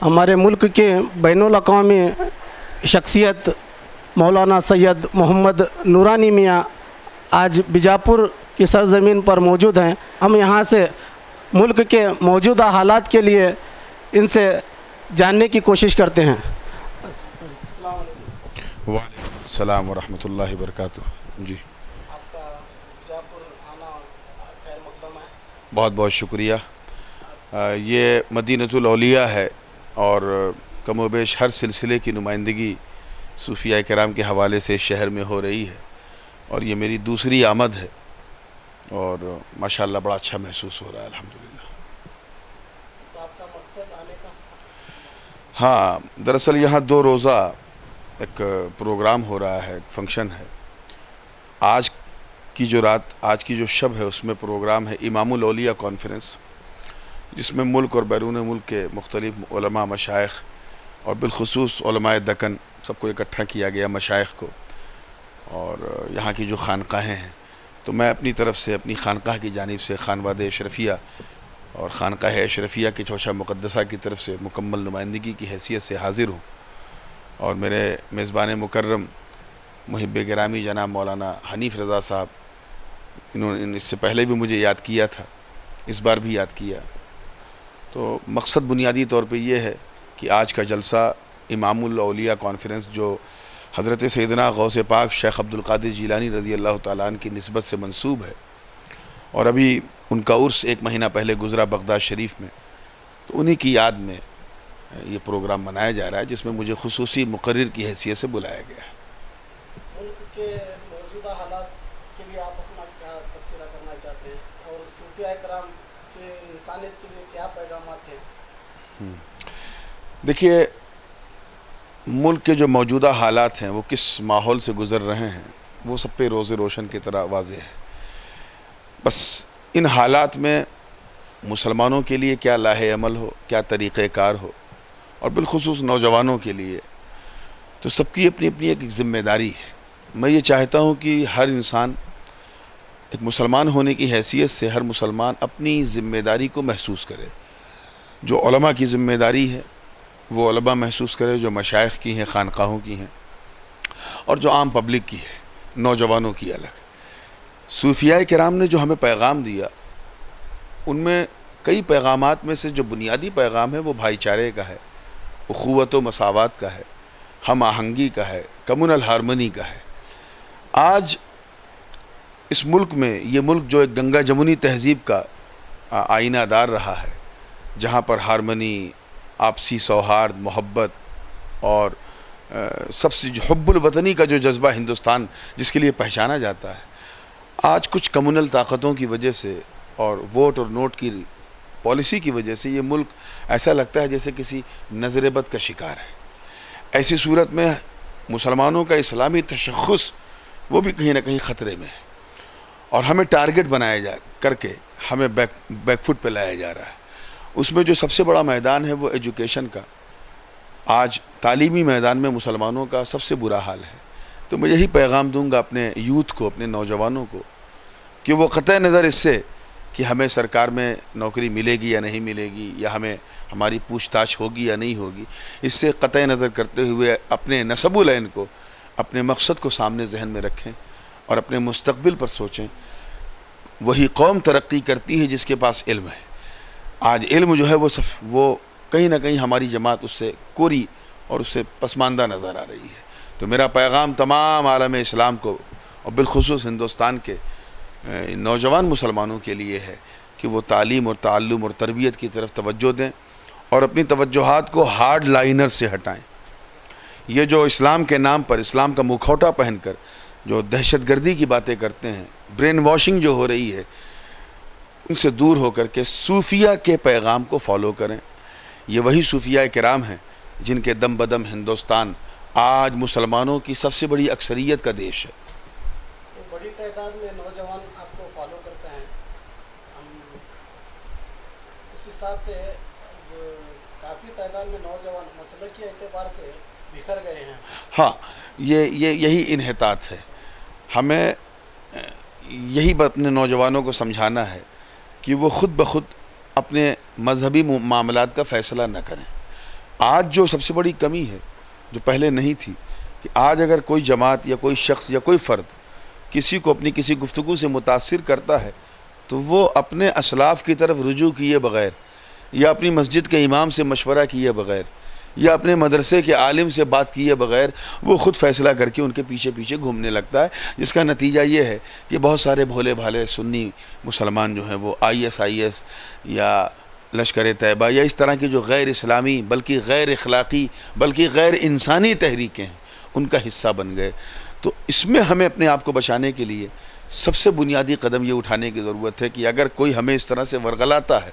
हमारे मुल्क के बैनुल अक़वामी शख्सियत मौलाना सैयद मोहम्मद नूरानी मियाँ आज बीजापुर की सरज़मीन पर मौजूद हैं। हम यहाँ से मुल्क के मौजूदा हालात के लिए इनसे जानने की कोशिश करते हैं। वालेकुम सलाम व रहमतुल्लाहि व बरकातुहू। जी, आपका बीजापुर आना खैर मक़दम है। बहुत बहुत शुक्रिया। ये मदीनतुल औलिया है और कम व बेश हर सिलसिले की नुमाइंदगी सूफिया किराम के हवाले से शहर में हो रही है और ये मेरी दूसरी आमद है और माशाअल्लाह बड़ा अच्छा महसूस हो रहा है अल्हम्दुलिल्लाह। तो आपका मकसद आने का? हाँ, दरअसल यहाँ 2 रोज़ा एक प्रोग्राम हो रहा है, एक फंक्शन है। आज की जो रात, आज की जो शब है, उसमें प्रोग्राम है इमामुल औलिया कॉन्फ्रेंस, जिसमें मुल्क और बैरून मुल्क के मुख्तलिफ उलमा मशाइख और बिलखुसूस उलमाए दक्कन सबको इकट्ठा किया गया, मशाइख को, और यहाँ की जो खानकाहें हैं। तो मैं अपनी तरफ से अपनी खानकाह की जानिब से खानवाद अशरफिया और खानकाह अशरफिया की चौशा मुक़द्दसा की तरफ से मुकम्मल नुमाइंदगी की हैसियत से हाज़िर हूँ। और मेरे मेज़बान मुकर्रम मुहिब गिरामी जनाब मौलाना हनीफ़ रज़ा साहब, इन्होंने इससे पहले भी मुझे याद किया था, इस बार भी याद किया। तो मकसद बुनियादी तौर पे ये है कि आज का जलसा इमामुल औलिया कॉन्फ्रेंस जो हज़रत सैयदना गौसे पाक शेख अब्दुल क़ादिर जीलानी रज़ी अल्लाह तआला अन्हु की निस्बत से मंसूब है और अभी उनका उर्स 1 महीना पहले गुज़रा बगदाद शरीफ में, तो उन्हीं की याद में ये प्रोग्राम मनाया जा रहा है, जिसमें मुझे खुसूसी मुक़र्रिर की हैसियत से बुलाया गया है। मुल्क के मौजूदा हालात के लिए आप अपना क्या तबसरा करना चाहते हैं और सूफिया किराम के इंसानियत के लिए क्या पैगामात हैं? देखिए, मुल्क के जो मौजूदा हालात हैं वो किस माहौल से गुज़र रहे हैं वो सब पे रोज़े रोशन की तरह वाज़ेह है। बस इन हालात में मुसलमानों के लिए क्या लाहे अमल हो, क्या तरीक़ेकार हो, और बिलखुसूस नौजवानों के लिए तो सबकी अपनी अपनी एक ज़िम्मेदारी है। मैं ये चाहता हूँ कि हर इंसान, एक मुसलमान होने की हैसियत से हर मुसलमान अपनी ज़िम्मेदारी को महसूस करे। जो उलमा की ज़िम्मेदारी है वो उलमा महसूस करे, जो मशाइख की हैं, खानकाहों की हैं, और जो आम पब्लिक की है, नौजवानों की अलग। सूफिया किराम ने जो हमें पैगाम दिया, उनमें कई पैगामात में से जो बुनियादी पैगाम है वो भाईचारे का है, उख़ुवत व मसावत का है, हम आहंगी का है, कम्युनल हारमनी का है। आज इस मुल्क में, ये मुल्क जो एक गंगा जमुनी तहज़ीब का आईनादार रहा है, जहाँ पर हारमनी, आपसी सौहार्द, मोहब्बत और सबसे जो हुब्बुल वतनी का जो जज्बा हिंदुस्तान जिसके लिए पहचाना जाता है, आज कुछ कम्युनल ताकतों की वजह से और वोट और नोट की पॉलिसी की वजह से ये मुल्क ऐसा लगता है जैसे किसी नज़र बद का शिकार है। ऐसी सूरत में मुसलमानों का इस्लामी तशख़्ख़ुस वो भी कहीं ना कहीं ख़तरे में है और हमें टारगेट बनाया जा करके हमें बैकफुट पे लाया जा रहा है। उसमें जो सबसे बड़ा मैदान है वो एजुकेशन का। आज तालीमी मैदान में मुसलमानों का सबसे बुरा हाल है। तो मैं यही पैगाम दूंगा अपने यूथ को, अपने नौजवानों को, कि वो क़तई नज़र इससे कि हमें सरकार में नौकरी मिलेगी या नहीं मिलेगी, या हमें हमारी पूछताछ होगी या नहीं होगी, इससे क़तई नज़र करते हुए अपने नसबुल ऐन को, अपने मकसद को सामने जहन में रखें और अपने मुस्तक़बिल पर सोचें। वही कौम तरक्की करती है जिसके पास इल्म है। आज इल्म जो है वो कहीं ना कहीं हमारी जमात उससे कोरी और उससे पसमानदा नज़र आ रही है। तो मेरा पैगाम तमाम आलम इस्लाम को और बिलखुसूस हिंदुस्तान के नौजवान मुसलमानों के लिए है कि वो तालीम और ताल्लुम और तरबियत की तरफ तवज्जो दें और अपनी तवज्जुहात को हार्ड लाइनर से हटाएं। ये जो इस्लाम के नाम पर, इस्लाम का मुखौटा पहनकर जो दहशतगर्दी की बातें करते हैं, ब्रेन वॉशिंग जो हो रही है, उनसे दूर होकर के सूफिया के पैगाम को फॉलो करें। ये वही सूफिया किराम हैं जिनके दम बदम हिंदुस्तान आज मुसलमानों की सबसे बड़ी अक्सरियत का देश है। तो बड़ी तादाद में नौजवान आपको फॉलो करते हैं, उस हिसाब से काफ़ी तादाद में नौजवान मसलक के एतबार से बिखर गए हैं। हाँ, यही इन्हितात है। हमें यही अपने नौजवानों को समझाना है कि वो ख़ुद ब खुद अपने मजहबी मामलात का फ़ैसला न करें, آج جو سب سے بڑی کمی ہے جو پہلے نہیں تھی کہ آج اگر کوئی جماعت یا کوئی شخص یا کوئی فرد کسی کو اپنی کسی گفتگو سے متاثر کرتا ہے تو وہ اپنے اسلاف کی طرف رجوع کیے بغیر یا اپنی مسجد کے امام سے مشورہ کیے بغیر یا اپنے مدرسے کے عالم سے بات کیے بغیر وہ خود فیصلہ کر کے ان کے پیچھے پیچھے گھومنے لگتا ہے، جس کا نتیجہ یہ ہے کہ بہت سارے بھولے بھالے سنی مسلمان جو ہیں وہ IS یا لشکر طیبہ یا اس طرح کی جو غیر اسلامی بلکہ غیر اخلاقی بلکہ غیر انسانی تحریکیں ہیں ان کا حصہ بن گئے۔ تو اس میں ہمیں اپنے آپ کو بچانے کے لیے سب سے بنیادی قدم یہ اٹھانے کی ضرورت ہے کہ اگر کوئی ہمیں اس طرح سے ورغلاتا ہے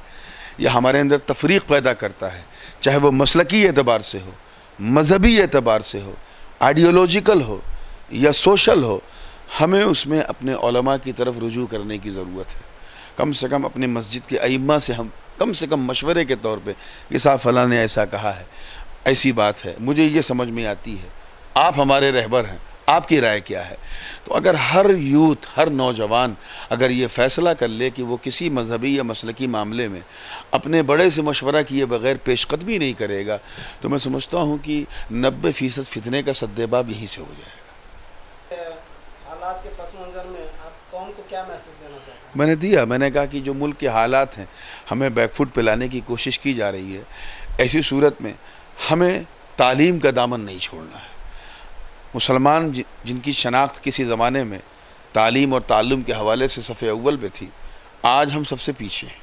یا ہمارے اندر تفریق پیدا کرتا ہے، چاہے وہ مسلکی اعتبار سے ہو، مذہبی اعتبار سے ہو، آئیڈیولوجیکل ہو یا سوشل ہو، ہمیں اس میں اپنے علماء کی طرف رجوع کرنے کی ضرورت ہے۔ کم سے کم اپنے مسجد کے ائمہ سے ہم کم سے کم مشورے کے طور پہ کہ صاحب فلاں نے ایسا کہا ہے، ایسی بات ہے، مجھے یہ سمجھ میں آتی ہے، آپ ہمارے رہبر ہیں، آپ کی رائے کیا ہے؟ تو اگر ہر یوتھ، ہر نوجوان اگر یہ فیصلہ کر لے کہ وہ کسی مذہبی یا مسلکی معاملے میں اپنے بڑے سے مشورہ کیے بغیر پیش قدمی نہیں کرے گا تو میں سمجھتا ہوں کہ 90% فتنے کا سدباب یہیں سے ہو جائے گا۔ حالات کے پس منظر میں آپ قوم کو کیا میسج دینا چاہتے ہیں؟ میں نے کہا کہ جو ملک کے حالات ہیں ہمیں بیک فٹ پہ لانے کی کوشش کی جا رہی ہے، ایسی صورت میں ہمیں تعلیم کا دامن نہیں چھوڑنا ہے۔ مسلمان جن کی شناخت کسی زمانے میں تعلیم اور تعلم کے حوالے سے صف اول پہ تھی، آج ہم سب سے پیچھے ہیں،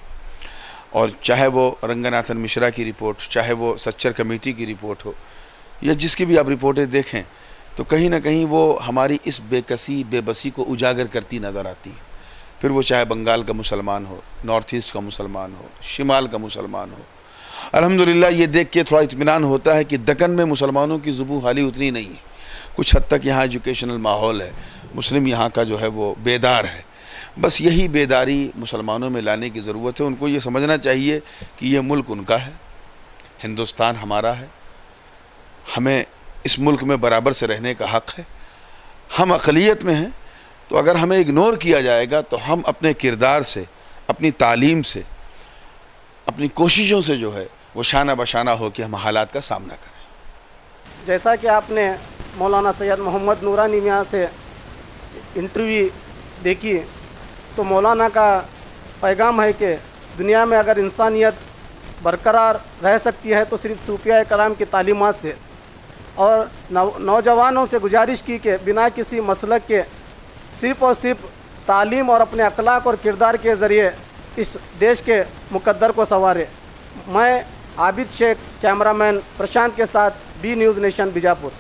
اور چاہے وہ رنگناتھن مشرا کی رپورٹ، چاہے وہ سچر کمیٹی کی رپورٹ ہو یا جس کی بھی آپ رپورٹیں دیکھیں تو کہیں نہ کہیں وہ ہماری اس بے کسی بے بسی کو اجاگر کرتی نظر آتی ہیں۔ پھر وہ چاہے بنگال کا مسلمان ہو، نارتھ ایسٹ کا مسلمان ہو، شمال کا مسلمان ہو۔ الحمدللہ یہ دیکھ کے تھوڑا اطمینان ہوتا ہے کہ دکن میں مسلمانوں کی ذبح حالی اتنی نہیں ہے، کچھ حد تک یہاں ایجوکیشنل ماحول ہے، مسلم یہاں کا جو ہے وہ بیدار ہے۔ بس یہی بیداری مسلمانوں میں لانے کی ضرورت ہے۔ ان کو یہ سمجھنا چاہیے کہ یہ ملک ان کا ہے، ہندوستان ہمارا ہے، ہمیں اس ملک میں برابر سے رہنے کا حق ہے۔ ہم اقلیت میں ہیں تو اگر ہمیں اگنور کیا جائے گا تو ہم اپنے کردار سے، اپنی تعلیم سے، اپنی کوششوں سے جو ہے وہ شانہ بشانہ ہو کے ہم حالات کا سامنا کریں۔ جیسا کہ آپ نے مولانا سید محمد نورانی میاں سے انٹرویو دیکھی تو مولانا کا پیغام ہے کہ دنیا میں اگر انسانیت برقرار رہ سکتی ہے تو صرف صوفیاء کرام کی تعلیمات سے، اور نوجوانوں سے گزارش کی کہ بنا کسی مسلک کے صرف اور صرف تعلیم اور اپنے اخلاق اور کردار کے ذریعے اس دیش کے مقدر کو سنوارے۔ میں عابد شیخ، کیمرہ مین پرشانت کے ساتھ بی نیوز نیشن بیجاپور۔